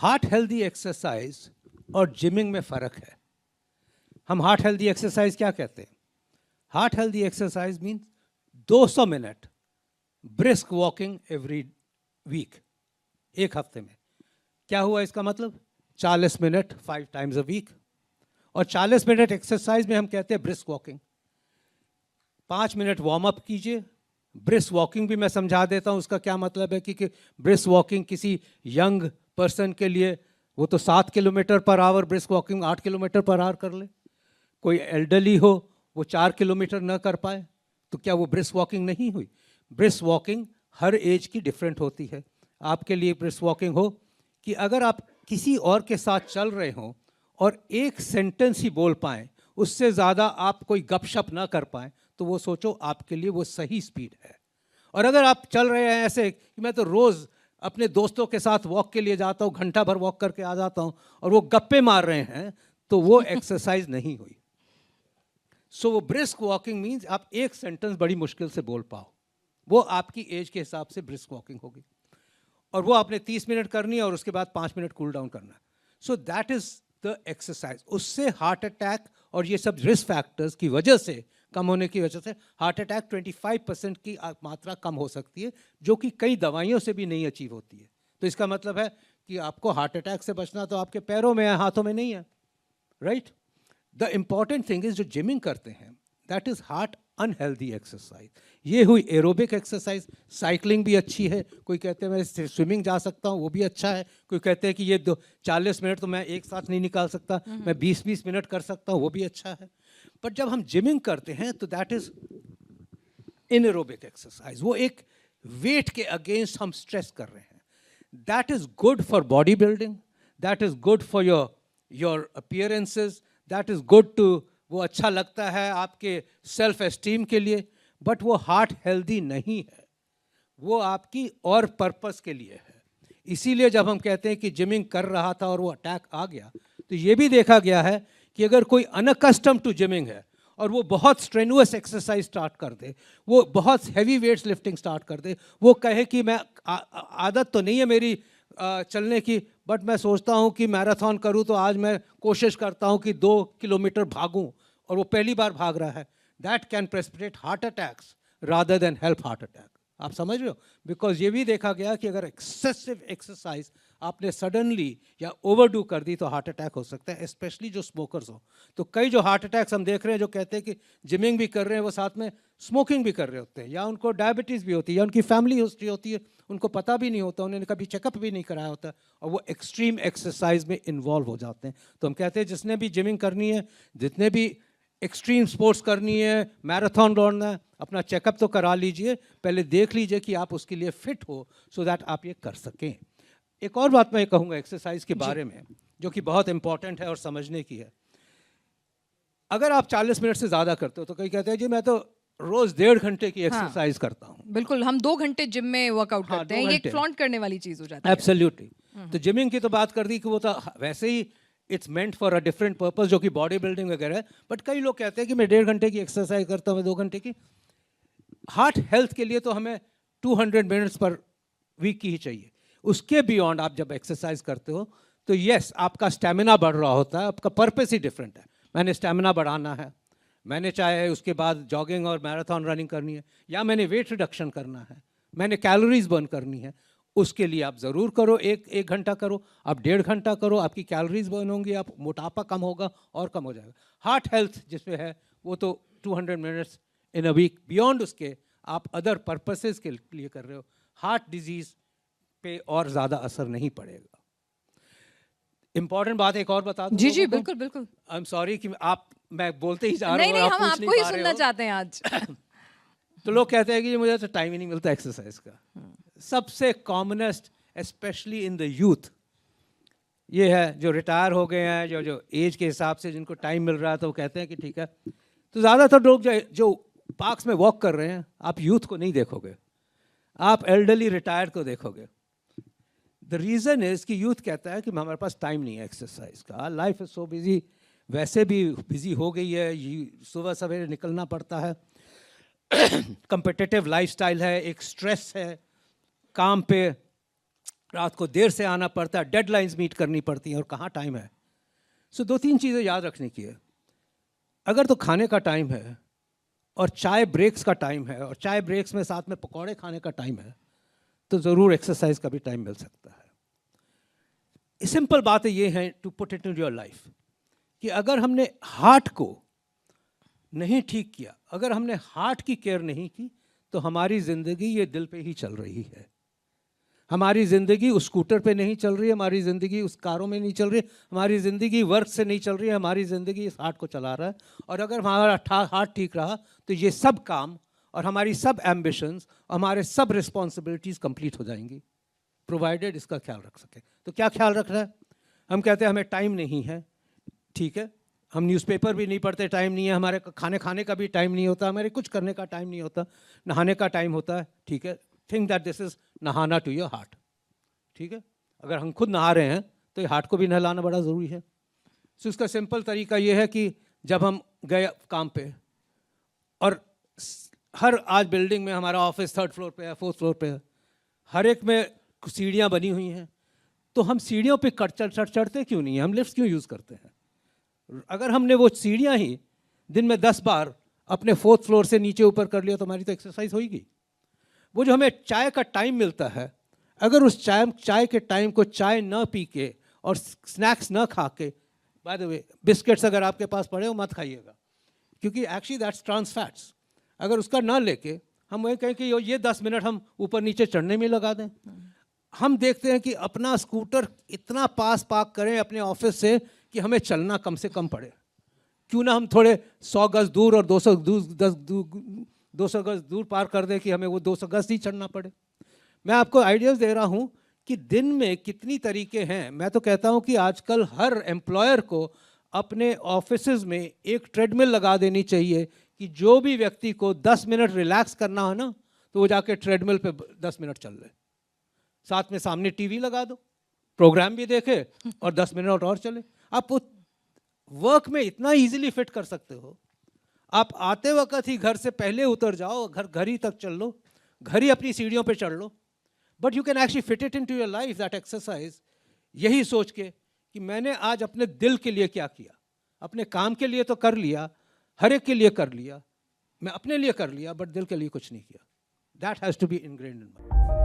Heart healthy exercise और gymming में फ़र्क है। हम हार्ट हेल्दी एक्सरसाइज क्या कहते हैं? Heart healthy exercise means 200 minute brisk walking every week, एक हफ्ते में। क्या हुआ इसका मतलब? 40 मिनट 5 टाइम्स अ वीक। और 40 मिनट एक्सरसाइज में हम कहते हैं brisk walking. 5 minute warm up कीजिए। ब्रिस्क वॉकिंग भी मैं समझा देता हूँ उसका क्या मतलब है कि ब्रिस्क वॉकिंग किसी यंग पर्सन के लिए वो तो 7 kilometre per hour brisk walking 8 kilometre per hour कर ले। कोई एल्डरली हो वो 4 किलोमीटर न कर पाए तो क्या वो ब्रिस्क वॉकिंग नहीं हुई? ब्रिस्क वॉकिंग हर एज की डिफरेंट होती है। आपके लिए ब्रिस्क वॉकिंग हो कि अगर आप किसी और के साथ चल रहे हों और एक सेंटेंस ही बोल पाएँ, उससे ज़्यादा आप कोई गपशप ना कर पाएँ, तो वो सोचो आपके लिए वो सही स्पीड है। और अगर आप चल रहे हैं ऐसे कि मैं तो रोज़ अपने दोस्तों के साथ वॉक के लिए जाता हूँ, घंटा भर वॉक करके आ जाता हूँ, और वो गप्पे मार रहे हैं, तो वो एक्सरसाइज नहीं हुई। सो वो ब्रिस्क वॉकिंग मीन्स आप एक सेंटेंस बड़ी मुश्किल से बोल पाओ, वो आपकी एज के हिसाब से ब्रिस्क वॉकिंग होगी। और वो आपने 30 मिनट करनी है और उसके बाद 5 मिनट कूल डाउन करना है। So that is the exercise. उससे हार्ट अटैक और ये सब रिस्क फैक्टर्स की वजह से, कम होने की वजह से, हार्ट अटैक 25% की मात्रा कम हो सकती है, जो कि कई दवाइयों से भी नहीं अचीव होती है। तो इसका मतलब है कि आपको हार्ट अटैक से बचना तो आपके पैरों में है, हाथों में नहीं है, right? The important thing is जो जिमिंग करते हैं, that is heart unhealthy exercise. ये हुई एरोबिक एक्सरसाइज। साइकिलिंग भी अच्छी है। कोई कहते हैं मैं स्विमिंग जा सकता हूँ, वो भी अच्छा है। कोई कहते हैं कि ये 40 मिनट तो मैं एक साथ नहीं निकाल सकता, मैं 20-20 मिनट कर सकता हूँ, वो भी अच्छा है। बट जब हम जिमिंग करते हैं तो दैट इज इनएरोबिक एक्सरसाइज। वो एक वेट के अगेंस्ट हम स्ट्रेस कर रहे हैं। That is good for body building, that is good for your appearances, that is good to, वो अच्छा लगता है आपके सेल्फ एस्टीम के लिए। बट वो हार्ट हेल्दी नहीं है, वो आपकी और पर्पस के लिए है। इसीलिए जब हम कहते हैं कि जिमिंग कर रहा था और वो अटैक आ गया, तो ये भी देखा गया है कि अगर कोई अनकस्टम टू जिमिंग है और वो बहुत स्ट्रेनुअस एक्सरसाइज स्टार्ट कर दे, वो बहुत हैवी वेट्स लिफ्टिंग स्टार्ट कर दे, वो कहे कि मैं आदत तो नहीं है मेरी चलने की, बट मैं सोचता हूँ कि मैराथन करूँ तो आज मैं कोशिश करता हूँ कि 2 किलोमीटर भागूँ, और वो पहली बार भाग रहा है, that can precipitate heart attacks rather than help heart attack. आप समझ रहे हो? बिकॉज ये भी देखा गया कि अगर एक्सेसिव एक्सरसाइज आपने सडनली या ओवरडू कर दी तो हार्ट अटैक हो सकता है, स्पेशली जो स्मोकर्स हो। तो कई जो हार्ट अटैक्स हम देख रहे हैं जो कहते हैं कि जिमिंग भी कर रहे हैं, वो साथ में स्मोकिंग भी कर रहे होते हैं, या उनको डायबिटीज़ भी होती है, या उनकी फैमिली हिस्ट्री होती है, उनको पता भी नहीं होता, उन्होंने कभी चेकअप भी नहीं कराया होता, और वो एक्सट्रीम एक्सरसाइज में इन्वॉल्व हो जाते हैं। तो हम कहते हैं जिसने भी जिमिंग करनी है, जितने भी एक्सट्रीम स्पोर्ट्स करनी है, मैराथन दौड़ना है, अपना चेकअप तो करा लीजिए, पहले देख लीजिए कि आप उसके लिए फिट हो, सो दैट आप ये कर सकें। एक और बात मैं कहूँगा एक्सरसाइज के बारे में, जो कि बहुत इंपॉर्टेंट है और समझने की है। अगर आप 40 मिनट से ज़्यादा करते हो तो कई कहते हैं जी मैं तो रोज 1.5 घंटे की एक्सरसाइज करता हूँ। बिल्कुल, हम 2 घंटे जिम में वर्कआउट करते हैं, ये एक फ्लॉन्ट करने वाली चीज हो जाती है। एब्सोल्युटली। तो जिमिंग की तो बात कर दी कि वो तो वैसे ही it's meant for a different purpose, जो कि बॉडी बिल्डिंग वगैरह है। बट कई लोग कहते हैं कि मैं 1.5 घंटे की एक्सरसाइज करता हूँ, 2 घंटे की। हार्ट हेल्थ के लिए तो हमें 200 मिनट्स पर वीक की ही चाहिए। उसके बियॉन्ड आप जब एक्सरसाइज करते हो तो यस, आपका स्टेमिना बढ़ रहा होता है, आपका पर्पस ही डिफरेंट है। मैंने स्टेमिना बढ़ाना है, मैंने चाहे उसके बाद जॉगिंग और मैराथन रनिंग करनी है, या मैंने वेट रिडक्शन करना है, मैंने कैलोरीज बर्न करनी है, उसके लिए आप ज़रूर करो। एक घंटा करो, आप 1.5 घंटा करो, आपकी कैलोरीज बर्न होंगी, आप मोटापा कम होगा और कम हो जाएगा। हार्ट हेल्थ जिसमें है वो तो 200 minutes in a week. Beyond उसके आप अदर पर्पसेस के लिए कर रहे हो, हार्ट डिजीज पे और ज़्यादा असर नहीं पड़ेगा। इंपॉर्टेंट बात एक और बता दूं जी लोगों जी, को। बिल्कुल बिल्कुल। आई एम सॉरी कि मैं बोलते ही जा रहा नहीं हूँ और नहीं, आप हम पूछ नहीं आपको ही पा रहे सुनना हो। चाहते हैं आज। तो लोग कहते हैं कि मुझे तो टाइम ही नहीं मिलता एक्सरसाइज का। सबसे commonest specially in the youth ये है, जो रिटायर हो गए हैं, जो एज के हिसाब से जिनको टाइम मिल रहा है, तो वो कहते हैं कि ठीक है। तो ज़्यादातर लोग जो पार्क्स में वॉक कर रहे हैं, आप यूथ को नहीं देखोगे, आप एल्डरली रिटायर्ड को देखोगे। द रीज़न इज़ कि यूथ कहता है कि हमारे पास टाइम नहीं है एक्सरसाइज का, लाइफ इज़ सो बिजी, वैसे भी बिजी हो गई है, सुबह सवेरे निकलना पड़ता है, कंपिटिटिव लाइफस्टाइल है, एक स्ट्रेस है काम पे, रात को देर से आना पड़ता है, डेडलाइंस मीट करनी पड़ती हैं और कहाँ टाइम है। सो 2-3 चीज़ें याद रखने की है। अगर तो खाने का टाइम है और चाय ब्रेक्स का टाइम है और चाय ब्रेक्स में साथ में पकौड़े खाने का टाइम है, तो ज़रूर एक्सरसाइज का भी टाइम मिल सकता है। सिंपल बातें ये हैं to put it in your life कि अगर हमने हार्ट को नहीं ठीक किया, अगर हमने हार्ट की केयर नहीं की, तो हमारी ज़िंदगी ये दिल पे ही चल रही है। हमारी ज़िंदगी उस स्कूटर पे नहीं चल रही है, हमारी ज़िंदगी उस कारों में नहीं चल रही है, हमारी ज़िंदगी वर्क से नहीं चल रही है, हमारी ज़िंदगी इस हार्ट को चला रहा है। और अगर हमारा हार्ट ठीक रहा तो ये सब काम और हमारी सब एम्बिशंस, हमारे सब रिस्पॉन्सिबिलिटीज़ कंप्लीट हो जाएंगी, प्रोवाइडेड इसका ख्याल रख सके। तो क्या ख्याल रख रहा है? हम कहते हैं हमें टाइम नहीं है, ठीक है, हम न्यूज़पेपर भी नहीं पढ़ते, टाइम नहीं है, हमारे खाने का भी टाइम नहीं होता, हमारे कुछ करने का टाइम नहीं होता, नहाने का टाइम होता है, ठीक है। थिंक दैट दिस इज़ नहाना टू योर हार्ट, ठीक है। अगर हम खुद नहा रहे हैं तो ये हार्ट को भी नहलाना बड़ा ज़रूरी है। सो इसका सिंपल तरीका ये है कि जब हम गए काम पे और हर आज बिल्डिंग में हमारा ऑफिस 3rd फ्लोर पे है, 4th फ्लोर पे है, हर एक में सीढ़ियाँ बनी हुई हैं, तो हम सीढ़ियों पे चढ़ते क्यों नहीं हैं? हम लिफ्ट क्यों यूज़ करते हैं? अगर हमने वो सीढ़ियाँ ही दिन में 10 बार अपने 4th फ्लोर से नीचे ऊपर कर लिया तो हमारी तो एक्सरसाइज होगी। वो जो हमें चाय का टाइम मिलता है, अगर उस चाय के टाइम को चाय न पी के और स्नैक्स न खा के, बाय द वे बिस्किट्स अगर आपके पास पड़े हो मत खाइएगा, क्योंकि एक्चुअली दैट्स ट्रांस फैट्स। अगर उसका ना लेके हम वही कहें कि ये 10 मिनट हम ऊपर नीचे चढ़ने में लगा दें। हम देखते हैं कि अपना स्कूटर इतना पास पार्क करें अपने ऑफिस से कि हमें चलना कम से कम पड़े। क्यों ना हम थोड़े 100 गज दूर और 200 गज दूर पार कर दें कि हमें वो 200 गज ही चढ़ना पड़े। मैं आपको आइडियाज़ दे रहा हूँ कि दिन में कितनी तरीके हैं। मैं तो कहता हूँ कि आजकल हर एम्प्लॉयर को अपने ऑफिसेज में एक ट्रेडमिल लगा देनी चाहिए कि जो भी व्यक्ति को 10 मिनट रिलैक्स करना हो ना, तो वो जाके ट्रेडमिल पे 10 मिनट चल ले। साथ में सामने टीवी लगा दो, प्रोग्राम भी देखे और 10 मिनट और चले। आप वो वर्क में इतना इजीली फिट कर सकते हो। आप आते वक्त ही घर से पहले उतर जाओ, घर ही तक चल लो, घर ही अपनी सीढ़ियों पे चढ़ लो, but you can actually fit it into your life that exercise, यही सोच के कि मैंने आज अपने दिल के लिए क्या किया। अपने काम के लिए तो कर लिया, हर एक के लिए कर लिया, मैं अपने लिए कर लिया, बट दिल के लिए कुछ नहीं किया। That has to be ingrained in my.